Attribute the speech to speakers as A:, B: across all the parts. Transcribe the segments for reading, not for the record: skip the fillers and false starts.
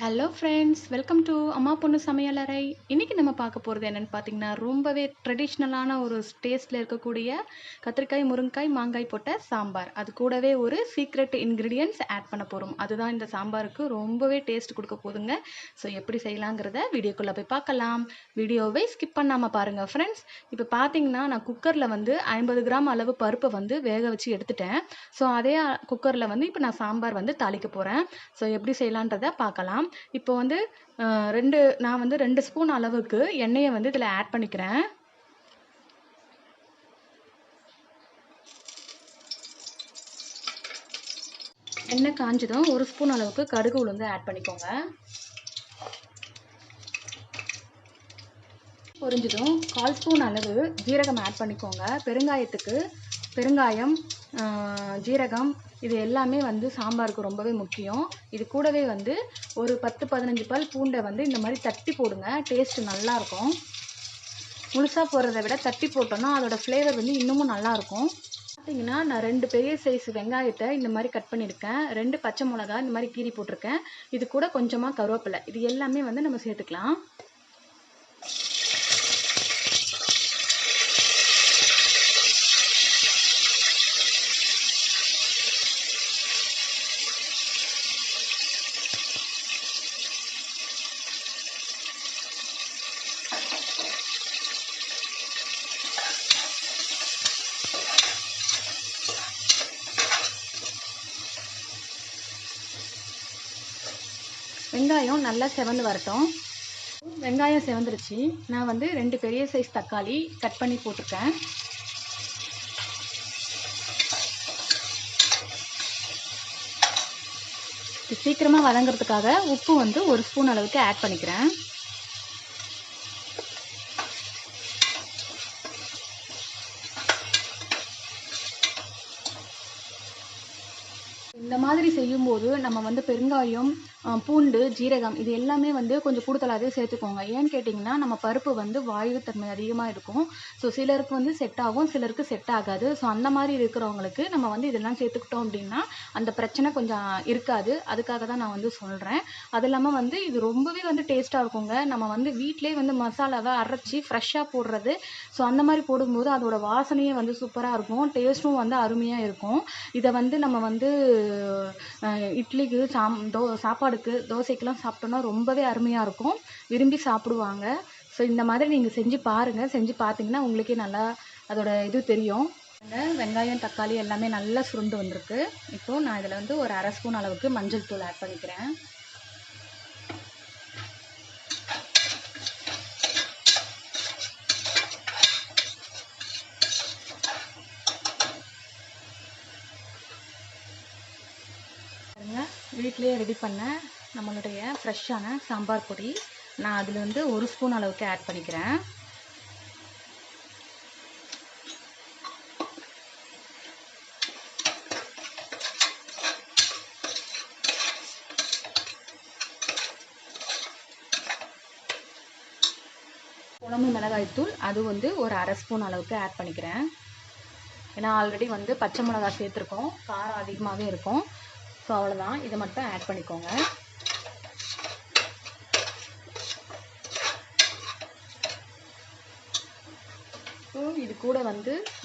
A: Hello friends, welcome to அம்மா பொண்ணு சமையலறை. இன்றைக்கி நம்ம பார்க்க போகிறது என்னென்னு பார்த்தீங்கன்னா, ரொம்பவே ட்ரெடிஷ்னலான ஒரு டேஸ்ட்டில் இருக்கக்கூடிய கத்திரிக்காய், முருங்கைக்காய், மாங்காய் போட்ட சாம்பார். அது கூடவே ஒரு சீக்ரெட் இன்க்ரீடியன்ட்ஸ் ஆட் பண்ண போகிறோம். அதுதான் இந்த சாம்பாருக்கு ரொம்பவே டேஸ்ட் கொடுக்க போகுதுங்க. ஸோ எப்படி செய்யலாங்கிறத வீடியோக்குள்ளே போய் பார்க்கலாம். வீடியோவை ஸ்கிப் பண்ணாமல் பாருங்கள் ஃப்ரெண்ட்ஸ். இப்போ பார்த்தீங்கன்னா, நான் குக்கரில் 50 கிராம் அளவு பருப்பை வேக வச்சு எடுத்துட்டேன். ஸோ அதே குக்கரில் இப்போ நான் சாம்பார் தாளிக்க போகிறேன். ஸோ எப்படி செய்யலான்றதை பார்க்கலாம். இப்போ நான் 2 ஸ்பூன் அளவுக்கு எண்ணெயை இதில் ஆட் பண்ணிக்கிறேன். எண்ணெய் காஞ்சதும் 1 ஸ்பூன் அளவுக்கு கடுகு உளுந்து ஆட் பண்ணிக்கோங்க. பொரிஞ்சதும் 1/4 ஸ்பூன் அளவு ஜீரகம் ஆட் பண்ணிக்கோங்க. பெருங்காயத்துக்கு பெருங்காயம், ஜீரகம் இது எல்லாமே சாம்பாருக்கு ரொம்பவே முக்கியம். இது கூடவே ஒரு 10-15 பல் பூண்டை இந்த மாதிரி தட்டி போடுங்க. டேஸ்ட் நல்லாயிருக்கும். முழுசாக போடுறதை விட தட்டி போட்டோன்னா அதோடய ஃப்ளேவர் இன்னமும் நல்லாயிருக்கும். பார்த்தீங்கன்னா, நான் 2 பெரிய சைஸ் வெங்காயத்தை இந்த மாதிரி கட் பண்ணியிருக்கேன். 2 பச்சை மிளகா இந்த மாதிரி கீறி போட்டிருக்கேன். இது கூட கொஞ்சமாக கருவேப்பிலை, இது எல்லாமே நம்ம சேர்த்துக்கலாம். வெங்காயம் நல்லா செவந்து வரட்டும். வெங்காயம் செவந்துருச்சு. நான் 2 பெரிய சைஸ் தக்காளி கட் பண்ணி போட்டிருக்கேன். சீக்கிரமாக வதங்கிறதுக்காக உப்பு 1 ஸ்பூன் அளவுக்கு ஆட் பண்ணிக்கிறேன். இந்த மாதிரி செய்யும்போது நம்ம பெருங்காயம், பூண்டு, ஜீரகம் இது எல்லாமே கொஞ்சம் கூடுதலாகவே சேர்த்துக்கோங்க. ஏன்னு கேட்டிங்கன்னா, நம்ம பருப்பு வாயுத்தன்மை அதிகமாக இருக்கும். ஸோ சிலருக்கு செட் ஆகும், சிலருக்கு செட் ஆகாது. ஸோ அந்த மாதிரி இருக்கிறவங்களுக்கு நம்ம இதெல்லாம் சேர்த்துக்கிட்டோம் அப்படின்னா அந்த பிரச்சனை கொஞ்சம் இருக்காது. அதுக்காக தான் நான் சொல்கிறேன். அது இல்லாமல் இது ரொம்பவே டேஸ்ட்டாக இருக்குங்க. நம்ம வீட்டிலே மசாலாவை அரைச்சி ஃப்ரெஷ்ஷாக போடுறது. ஸோ அந்த மாதிரி போடும்போது அதோட வாசனையே சூப்பராக இருக்கும். டேஸ்ட்டும் அருமையாக இருக்கும். இதை நம்ம இட்லிக்கு சாப்பாடுக்கு தோசைக்கெல்லாம் சாப்பிட்டோன்னா ரொம்பவே அருமையாக இருக்கும். விரும்பி சாப்பிடுவாங்க. ஸோ இந்த மாதிரி நீங்கள் செஞ்சு பாருங்கள். செஞ்சு பார்த்தீங்கன்னா உங்களுக்கே நல்லா அதோட இது தெரியும். வெங்காயம், தக்காளி எல்லாமே நல்லா சுருண்டு வந்திருக்கு. இப்போது நான் இதில் ஒரு 1/2 ஸ்பூன் அளவுக்கு மஞ்சள் தூள் ஆட் பண்ணிக்கிறேன். வீட்டிலேயே ரெடி பண்ண நம்மளுடைய ஃப்ரெஷ்ஷான சாம்பார் பொடி நான் அதில் 1 ஸ்பூன் அளவுக்கு ஆட் பண்ணிக்கிறேன். குழம்பு மிளகாய்த்தூள் அது ஒரு 1/2 ஸ்பூன் அளவுக்கு ஆட் பண்ணிக்கிறேன். ஏன்னா ஆல்ரெடி பச்சை மிளகாய் சேர்த்துருக்கோம், காரம் அதிகமாகவே இருக்கும். ஸோ அவ்வளோதான், இதை மட்டும் ஆட் பண்ணிக்கோங்க. ஸோ இது கூட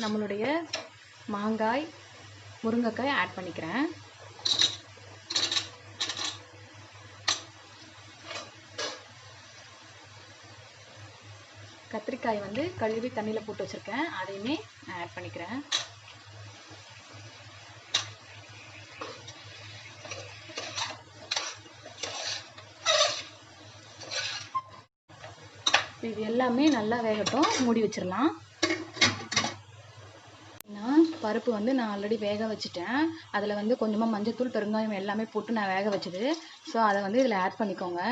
A: நம்மளுடைய மாங்காய், முருங்கைக்காய் ஆட் பண்ணிக்கிறேன். கத்திரிக்காய் கழுவி தண்ணியில் போட்டு வச்சுருக்கேன், அதையுமே நான் ஆட் பண்ணிக்கிறேன். இது எல்லாமே நல்லா வேகட்டும், மூடி வச்சிடலாம். பருப்பு நான் ஆல்ரெடி வேக வச்சுட்டேன். அதில் கொஞ்சமாக மஞ்சத்தூள், பெருங்காயம் எல்லாமே போட்டு நான் வேக வச்சது. ஸோ அதை இதில் ஆட் பண்ணிக்கோங்க.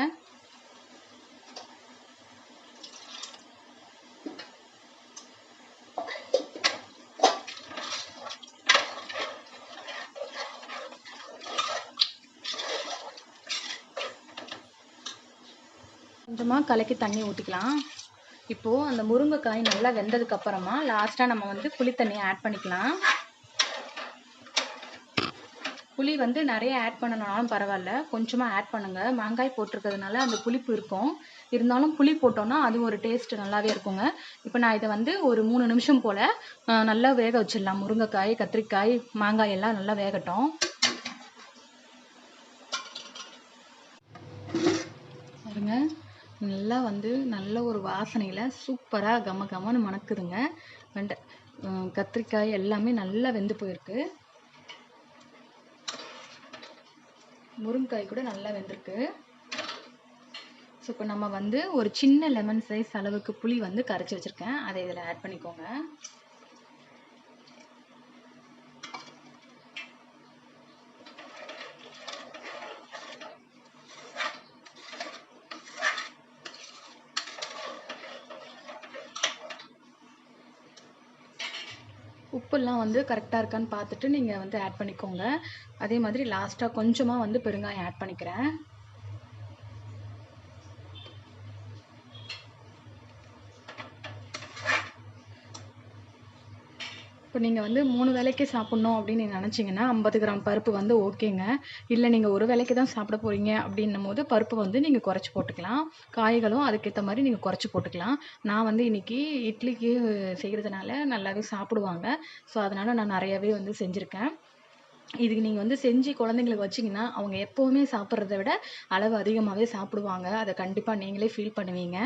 A: கொஞ்சமாக கலக்கி தண்ணி ஊற்றிக்கலாம். இப்போது அந்த முருங்கைக்காய் நல்லா வெந்ததுக்கப்புறமா லாஸ்ட்டாக நம்ம புளி தண்ணியை ஆட் பண்ணிக்கலாம். புளி வந்து நிறைய ஆட் பண்ணனாலும் பரவாயில்ல, கொஞ்சமாக ஆட் பண்ணுங்கள். மாங்காய் போட்டிருக்கிறதுனால அந்த புளிப்பு இருக்கும். இருந்தாலும் புளி போட்டோன்னா அது ஒரு டேஸ்ட் நல்லாவே இருக்குங்க. இப்போ நான் இதை வந்து ஒரு 3 நிமிஷம் போல் நல்லா வேக வச்சிடலாம். முருங்கைக்காய், கத்திரிக்காய், மாங்காய் எல்லாம் நல்லா வேகட்டும். பாருங்க, நல்லா வந்து நல்ல ஒரு வாசனையில் சூப்பராக கம கமன்னு மணக்குதுங்க. கத்திரிக்காய் எல்லாமே நல்லா வெந்து போயிருக்கு. முருங்கைக்காய் கூட நல்லா வெந்திருக்கு. ஸோ இப்போ நம்ம வந்து ஒரு சின்ன லெமன் சைஸ் அளவுக்கு புளி வந்து கரைச்சி வச்சுருக்கேன். அதை இதில் ஆட் பண்ணிக்கோங்க. உப்புலாம் வந்து கரெக்டாக இருக்கான்னு பார்த்துட்டு நீங்கள் வந்து ஆட் பண்ணிக்கோங்க. அதே மாதிரி லாஸ்ட்டாக கொஞ்சமாக வந்து பெருங்காயம் ஆட் பண்ணிக்கிறேன். இப்போ நீங்கள் வந்து 3 வேளைக்கு சாப்பிட்ணும் அப்படின்னு நீங்கள் நினச்சிங்கன்னா 50 கிராம் பருப்பு வந்து ஓகேங்க. இல்லை நீங்கள் ஒரு வேளைக்கு தான் சாப்பிட போகிறீங்க அப்படின்னும் போது பருப்பு வந்து நீங்கள் குறைச்சி போட்டுக்கலாம். காய்களும் அதுக்கேற்ற மாதிரி நீங்கள் குறைச்சி போட்டுக்கலாம். நான் வந்து இன்றைக்கி இட்லிக்கு செய்கிறதுனால நல்லாவே சாப்பிடுவாங்க. ஸோ அதனால் நான் நிறையாவே வந்து செஞ்சுருக்கேன். இதுக்கு நீங்கள் வந்து செஞ்சு குழந்தைங்களுக்கு வச்சிங்கன்னா அவங்க எப்போவுமே சாப்பிட்றத விட அளவு அதிகமாகவே சாப்பிடுவாங்க. அதை கண்டிப்பாக நீங்களே ஃபீல் பண்ணுவீங்க.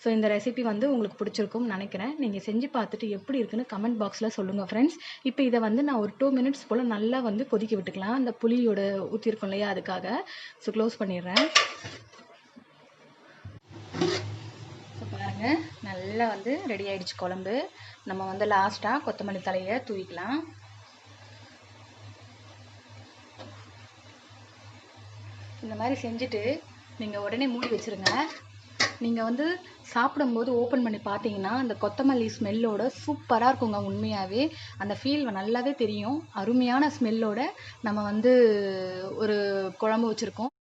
A: ஸோ இந்த ரெசிபி வந்து உங்களுக்கு பிடிச்சிருக்கும்னு நினைக்கிறேன். நீங்கள் செஞ்சு பார்த்துட்டு எப்படி இருக்குன்னு கமெண்ட் பாக்ஸில் சொல்லுங்கள் ஃப்ரெண்ட்ஸ். இப்போ இதை வந்து நான் ஒரு 2 மினிட்ஸ் போல் நல்லா வந்து கொதிக்க விட்டுக்கலாம். அந்த புளியோட ஊற்றிருக்கோம் இல்லையா, அதுக்காக. ஸோ க்ளோஸ் பண்ணிடுறேன். ஸோ பாருங்கள், நல்லா வந்து ரெடி ஆகிடுச்சு குழம்பு. நம்ம வந்து லாஸ்ட்டாக கொத்தமல்லி தலையை தூவிக்கலாம். இந்த மாதிரி செஞ்சுட்டு நீங்கள் உடனே மூடி வச்சுருங்க. நீங்கள் வந்து சாப்பிடும்போது ஓப்பன் பண்ணி பார்த்தீங்கன்னா அந்த கொத்தமல்லி ஸ்மெல்லோட சூப்பராக இருக்குங்க. உண்மையாகவே அந்த ஃபீல் நல்லாவே தெரியும். அருமையான ஸ்மெல்லோட நம்ம வந்து ஒரு குழம்பு வச்சுருக்கோம்.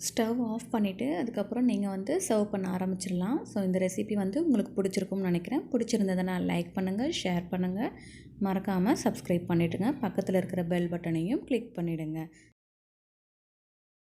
A: ஸ்டவ் ஆஃப் பண்ணிவிட்டு அதுக்கப்புறம் நீங்கள் வந்து சர்வ் பண்ண ஆரம்பிச்சிடலாம். ஸோ இந்த ரெசிபி வந்து உங்களுக்கு பிடிச்சிருக்கும்னு நினைக்கிறேன். பிடிச்சிருந்ததுன்னா லைக் பண்ணுங்கள், ஷேர் பண்ணுங்கள், மறக்காமல் சப்ஸ்கிரைப் பண்ணிவிடுங்க. பக்கத்தில் இருக்கிற பெல் பட்டனையும் கிளிக் பண்ணிவிடுங்க.